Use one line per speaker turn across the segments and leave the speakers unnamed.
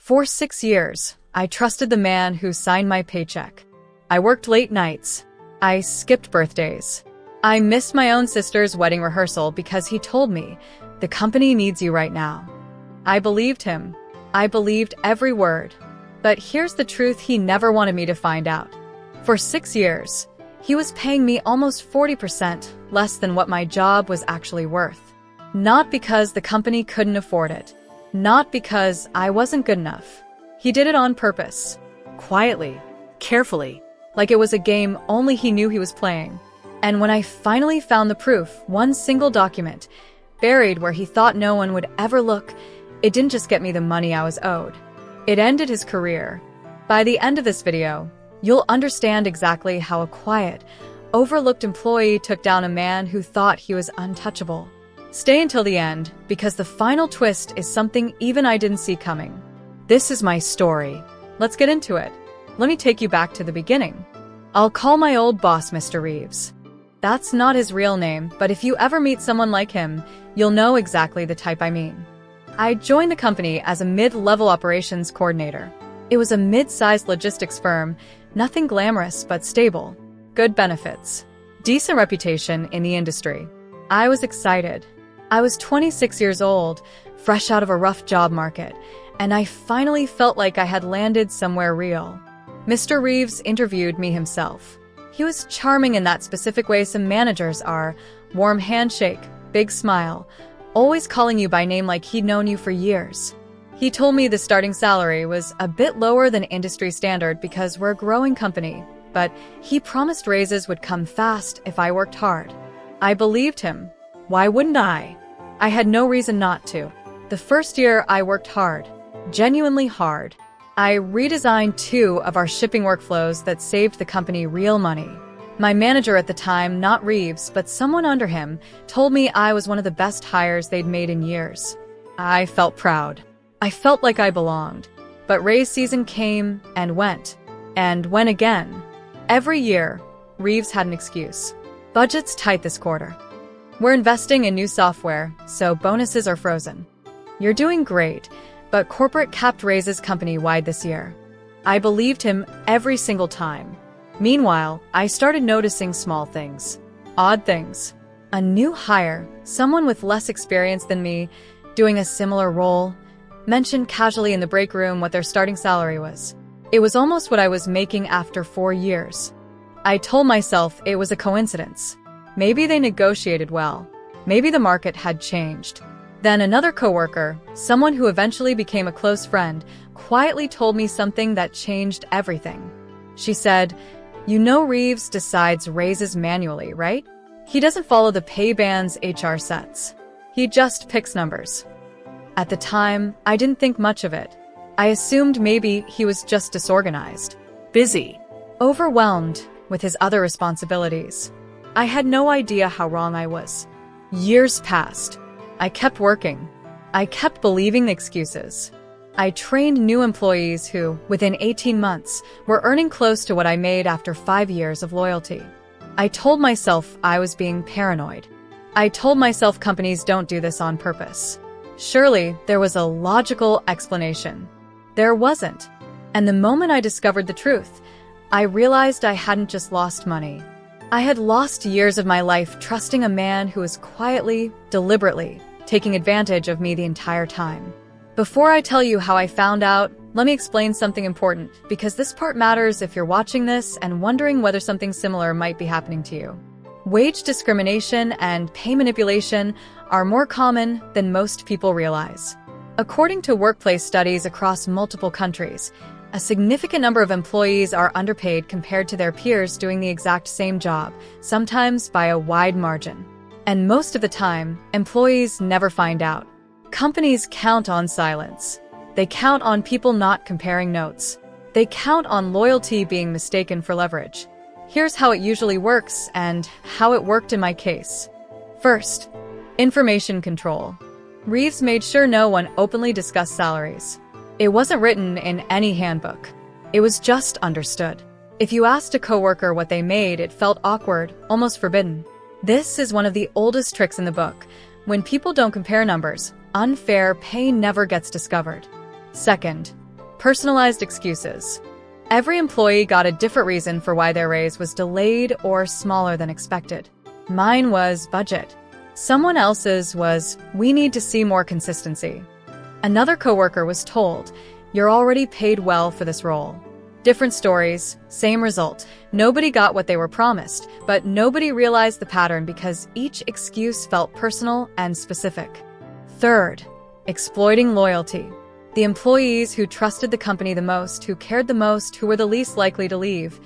For 6 years, I trusted the man who signed my paycheck. I worked late nights. I skipped birthdays. I missed my own sister's wedding rehearsal because he told me, "The company needs you right now." I believed him. I believed every word. But here's the truth he never wanted me to find out. For 6 years, he was paying me almost 40% less than what my job was actually worth. Not because the company couldn't afford it. Not because I wasn't good enough. He did it on purpose. Quietly. Carefully. Like it was a game only he knew he was playing. And when I finally found the proof, one single document, buried where he thought no one would ever look, it didn't just get me the money I was owed. It ended his career. By the end of this video, you'll understand exactly how a quiet, overlooked employee took down a man who thought he was untouchable. Stay until the end, because the final twist is something even I didn't see coming. This is my story. Let's get into it. Let me take you back to the beginning. I'll call my old boss Mr. Reeves. That's not his real name, but if you ever meet someone like him, you'll know exactly the type I mean. I joined the company as a mid-level operations coordinator. It was a mid-sized logistics firm, nothing glamorous but stable. Good benefits. Decent reputation in the industry. I was excited. I was 26 years old, fresh out of a rough job market, and I finally felt like I had landed somewhere real. Mr. Reeves interviewed me himself. He was charming in that specific way some managers are. Warm handshake, big smile, always calling you by name like he'd known you for years. He told me the starting salary was a bit lower than industry standard because we're a growing company, but he promised raises would come fast if I worked hard. I believed him. Why wouldn't I? I had no reason not to. The first year I worked hard. Genuinely hard. I redesigned 2 of our shipping workflows that saved the company real money. My manager at the time, not Reeves, but someone under him, told me I was one of the best hires they'd made in years. I felt proud. I felt like I belonged. But raise season came and went again. Every year, Reeves had an excuse. Budget's tight this quarter. We're investing in new software, so bonuses are frozen. You're doing great, but corporate capped raises company-wide this year. I believed him every single time. Meanwhile, I started noticing small things. Odd things. A new hire, someone with less experience than me, doing a similar role, mentioned casually in the break room what their starting salary was. It was almost what I was making after 4 years. I told myself it was a coincidence. Maybe they negotiated well. Maybe the market had changed. Then another coworker, someone who eventually became a close friend, quietly told me something that changed everything. She said, "You know Reeves decides raises manually, right? He doesn't follow the pay bands HR sets. He just picks numbers." At the time, I didn't think much of it. I assumed maybe he was just disorganized, busy, overwhelmed with his other responsibilities. I had no idea how wrong I was. Years passed. I kept working. I kept believing the excuses. I trained new employees who, within 18 months, were earning close to what I made after 5 years of loyalty. I told myself I was being paranoid. I told myself companies don't do this on purpose. Surely, there was a logical explanation. There wasn't. And the moment I discovered the truth, I realized I hadn't just lost money. I had lost years of my life trusting a man who was quietly, deliberately, taking advantage of me the entire time. Before I tell you how I found out, let me explain something important, because this part matters if you're watching this and wondering whether something similar might be happening to you. Wage discrimination and pay manipulation are more common than most people realize. According to workplace studies across multiple countries, a significant number of employees are underpaid compared to their peers doing the exact same job, sometimes by a wide margin. And most of the time, employees never find out. Companies count on silence. They count on people not comparing notes. They count on loyalty being mistaken for leverage. Here's how it usually works and how it worked in my case. First, information control. Reeves made sure no one openly discussed salaries. It wasn't written in any handbook. It was just understood. If you asked a coworker what they made, it felt awkward, almost forbidden. This is one of the oldest tricks in the book. When people don't compare numbers, unfair pay never gets discovered. Second, Personalized excuses. Every employee got a different reason for why their raise was delayed or smaller than expected. Mine was budget. Someone else's was, we need to see more consistency. Another coworker was told, you're already paid well for this role. Different stories, same result. Nobody got what they were promised, but nobody realized the pattern because each excuse felt personal and specific. Third, exploiting loyalty. The employees who trusted the company the most, who cared the most, who were the least likely to leave,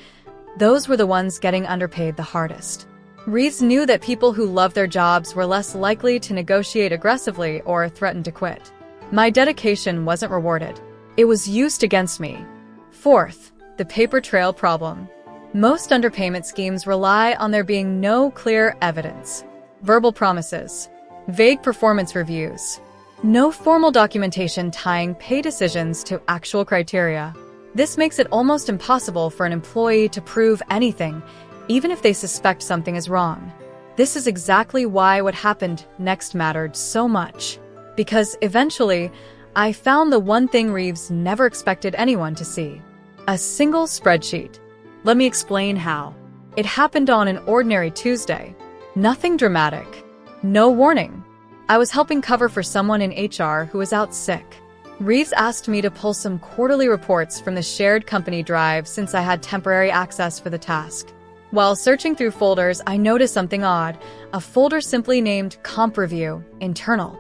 those were the ones getting underpaid the hardest. Reeves knew that people who loved their jobs were less likely to negotiate aggressively or threaten to quit. My dedication wasn't rewarded. It was used against me. Fourth, the paper trail problem. Most underpayment schemes rely on there being no clear evidence. Verbal promises, vague performance reviews, no formal documentation tying pay decisions to actual criteria. This makes it almost impossible for an employee to prove anything, even if they suspect something is wrong. This is exactly why what happened next mattered so much. Because eventually, I found the one thing Reeves never expected anyone to see. A single spreadsheet. Let me explain how. It happened on an ordinary Tuesday. Nothing dramatic. No warning. I was helping cover for someone in HR who was out sick. Reeves asked me to pull some quarterly reports from the shared company drive since I had temporary access for the task. While searching through folders, I noticed something odd. A folder simply named Comp Review, Internal,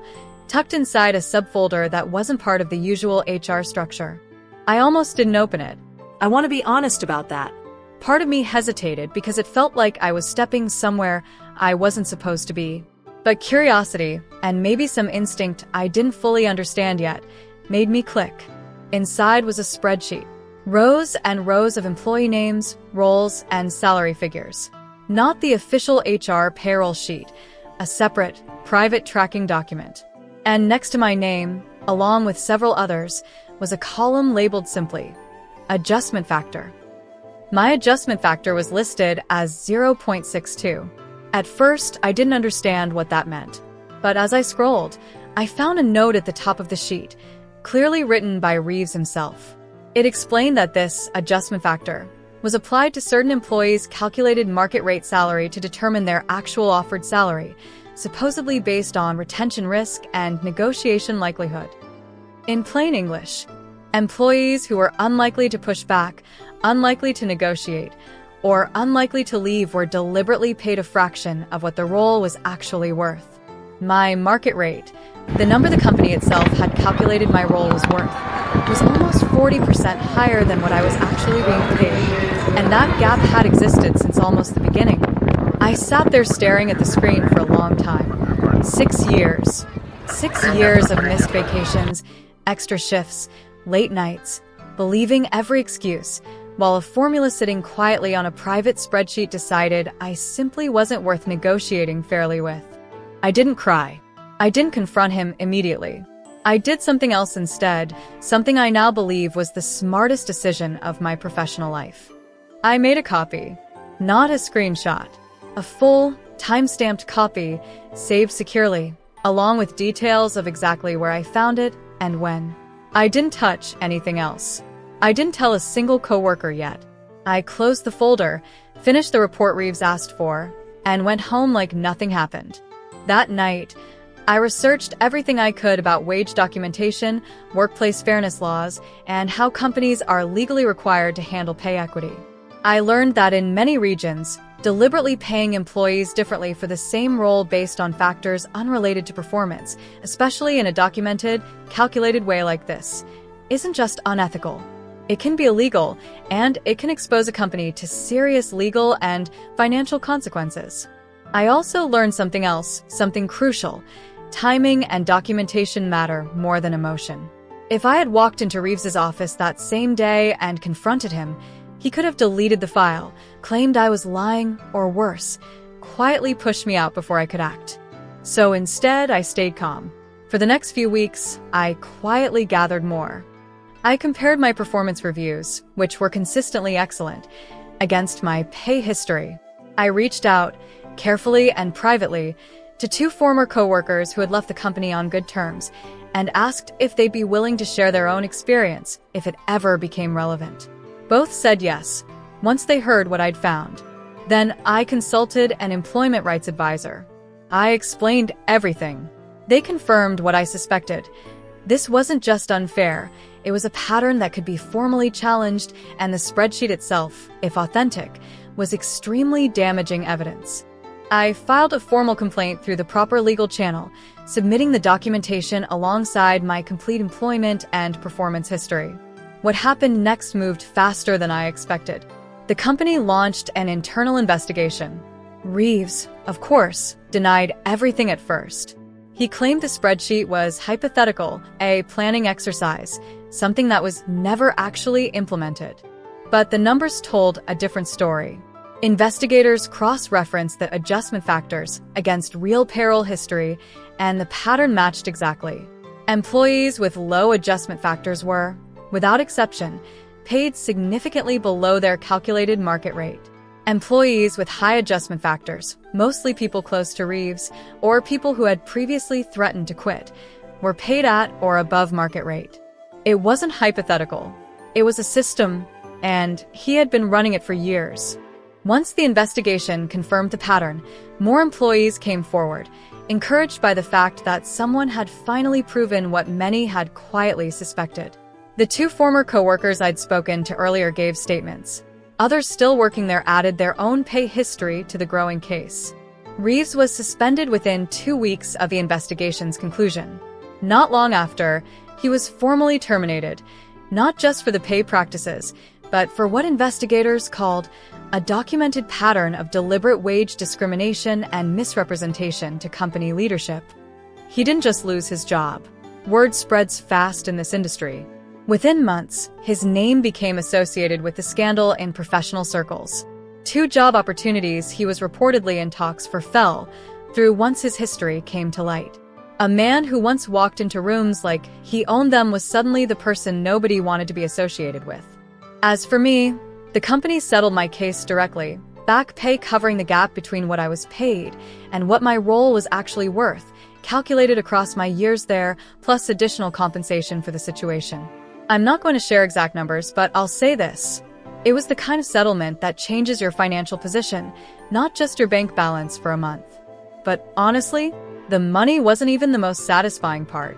tucked inside a subfolder that wasn't part of the usual HR structure. I almost didn't open it.
I want to be honest about that.
Part of me hesitated because it felt like I was stepping somewhere I wasn't supposed to be. But curiosity, and maybe some instinct I didn't fully understand yet, made me click. Inside was a spreadsheet. Rows and rows of employee names, roles, and salary figures. Not the official HR payroll sheet, a separate, private tracking document. And next to my name, along with several others, was a column labeled simply, Adjustment Factor. My adjustment factor was listed as 0.62. At first, I didn't understand what that meant. But as I scrolled, I found a note at the top of the sheet, clearly written by Reeves himself. It explained that this adjustment factor was applied to certain employees' calculated market rate salary to determine their actual offered salary, supposedly based on retention risk and negotiation likelihood. In plain English, employees who were unlikely to push back, unlikely to negotiate, or unlikely to leave were deliberately paid a fraction of what the role was actually worth. My market rate, the number the company itself had calculated my role was worth, was almost 40% higher than what I was actually being paid, and that gap had existed since almost the beginning. I sat there staring at the screen for a long time. 6 years. 6 years of missed vacations, extra shifts, late nights, believing every excuse, while a formula sitting quietly on a private spreadsheet decided I simply wasn't worth negotiating fairly with. I didn't cry. I didn't confront him immediately. I did something else instead, something I now believe was the smartest decision of my professional life. I made a copy, not a screenshot. A full, time-stamped copy, saved securely, along with details of exactly where I found it and when. I didn't touch anything else. I didn't tell a single coworker yet. I closed the folder, finished the report Reeves asked for, and went home like nothing happened. That night, I researched everything I could about wage documentation, workplace fairness laws, and how companies are legally required to handle pay equity. I learned that in many regions, deliberately paying employees differently for the same role based on factors unrelated to performance, especially in a documented, calculated way like this, isn't just unethical. It can be illegal, and it can expose a company to serious legal and financial consequences. I also learned something else, something crucial. Timing and documentation matter more than emotion. If I had walked into Reeves's office that same day and confronted him, he could have deleted the file, claimed I was lying, or worse, quietly pushed me out before I could act. So instead, I stayed calm. For the next few weeks, I quietly gathered more. I compared my performance reviews, which were consistently excellent, against my pay history. I reached out, carefully and privately, to two former coworkers who had left the company on good terms and asked if they'd be willing to share their own experience if it ever became relevant. Both said yes, once they heard what I'd found. Then I consulted an employment rights advisor. I explained everything. They confirmed what I suspected. This wasn't just unfair, it was a pattern that could be formally challenged, and the spreadsheet itself, if authentic, was extremely damaging evidence. I filed a formal complaint through the proper legal channel, submitting the documentation alongside my complete employment and performance history. What happened next moved faster than I expected. The company launched an internal investigation. Reeves, of course, denied everything at first. He claimed the spreadsheet was hypothetical, a planning exercise, something that was never actually implemented. But the numbers told a different story. Investigators cross-referenced the adjustment factors against real payroll history, and the pattern matched exactly. Employees with low adjustment factors were, without exception, paid significantly below their calculated market rate. Employees with high adjustment factors, mostly people close to Reeves or people who had previously threatened to quit, were paid at or above market rate. It wasn't hypothetical. It was a system, and he had been running it for years. Once the investigation confirmed the pattern, more employees came forward, encouraged by the fact that someone had finally proven what many had quietly suspected. The two former coworkers I'd spoken to earlier gave statements. Others still working there added their own pay history to the growing case. Reeves was suspended within 2 weeks of the investigation's conclusion. Not long after, he was formally terminated, not just for the pay practices, but for what investigators called a documented pattern of deliberate wage discrimination and misrepresentation to company leadership. He didn't just lose his job. Word spreads fast in this industry. Within months, his name became associated with the scandal in professional circles. 2 job opportunities he was reportedly in talks for fell through once his history came to light. A man who once walked into rooms like he owned them was suddenly the person nobody wanted to be associated with. As for me, the company settled my case directly, back pay covering the gap between what I was paid and what my role was actually worth, calculated across my years there, plus additional compensation for the situation. I'm not going to share exact numbers, but I'll say this. It was the kind of settlement that changes your financial position, not just your bank balance for a month. But honestly, the money wasn't even the most satisfying part.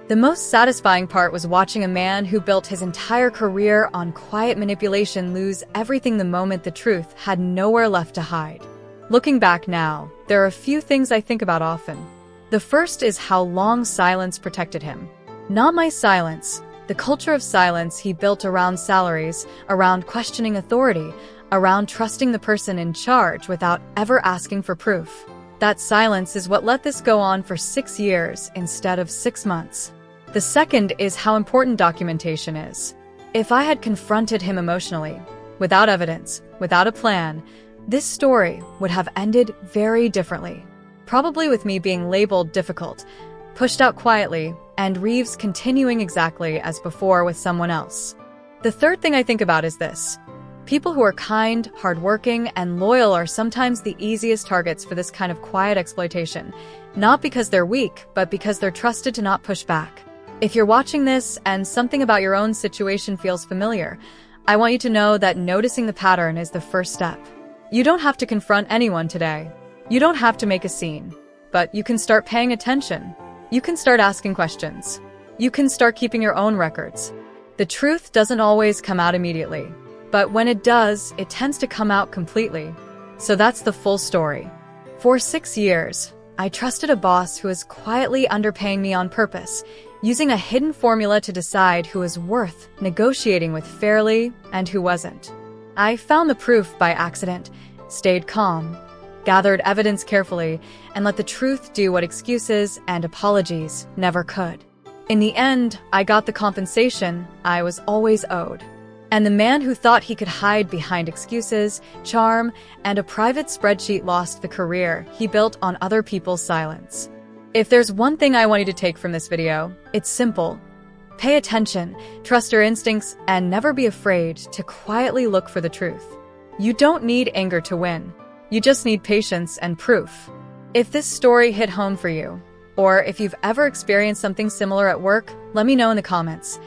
The most satisfying part was watching a man who built his entire career on quiet manipulation lose everything the moment the truth had nowhere left to hide. Looking back now, there are a few things I think about often. The first is how long silence protected him. Not my silence, the culture of silence he built around salaries, around questioning authority, around trusting the person in charge without ever asking for proof. That silence is what let this go on for 6 years instead of 6 months. The second is how important documentation is. If I had confronted him emotionally, without evidence, without a plan, this story would have ended very differently. Probably with me being labeled difficult, pushed out quietly, and Reeves continuing exactly as before with someone else. The third thing I think about is this. People who are kind, hardworking, and loyal are sometimes the easiest targets for this kind of quiet exploitation, not because they're weak, but because they're trusted to not push back. If you're watching this and something about your own situation feels familiar, I want you to know that noticing the pattern is the first step. You don't have to confront anyone today. You don't have to make a scene, but you can start paying attention. You can start asking questions. You can start keeping your own records. The truth doesn't always come out immediately. But when it does, it tends to come out completely. So that's the full story. For 6 years, I trusted a boss who was quietly underpaying me on purpose, using a hidden formula to decide who was worth negotiating with fairly and who wasn't. I found the proof by accident, stayed calm, gathered evidence carefully, and let the truth do what excuses and apologies never could. In the end, I got the compensation I was always owed. And the man who thought he could hide behind excuses, charm, and a private spreadsheet lost the career he built on other people's silence. If there's one thing I want you to take from this video, it's simple. Pay attention, trust your instincts, and never be afraid to quietly look for the truth. You don't need anger to win. You just need patience and proof. If this story hit home for you, or if you've ever experienced something similar at work, let me know in the comments.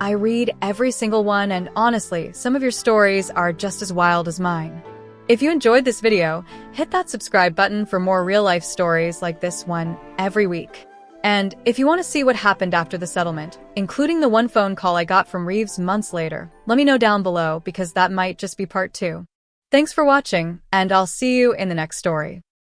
I read every single one, and honestly, some of your stories are just as wild as mine. If you enjoyed this video, hit that subscribe button for more real-life stories like this one every week. And if you want to see what happened after the settlement, including the one phone call I got from Reeves months later, let me know down below because that might just be part 2. Thanks for watching, and I'll see you in the next story.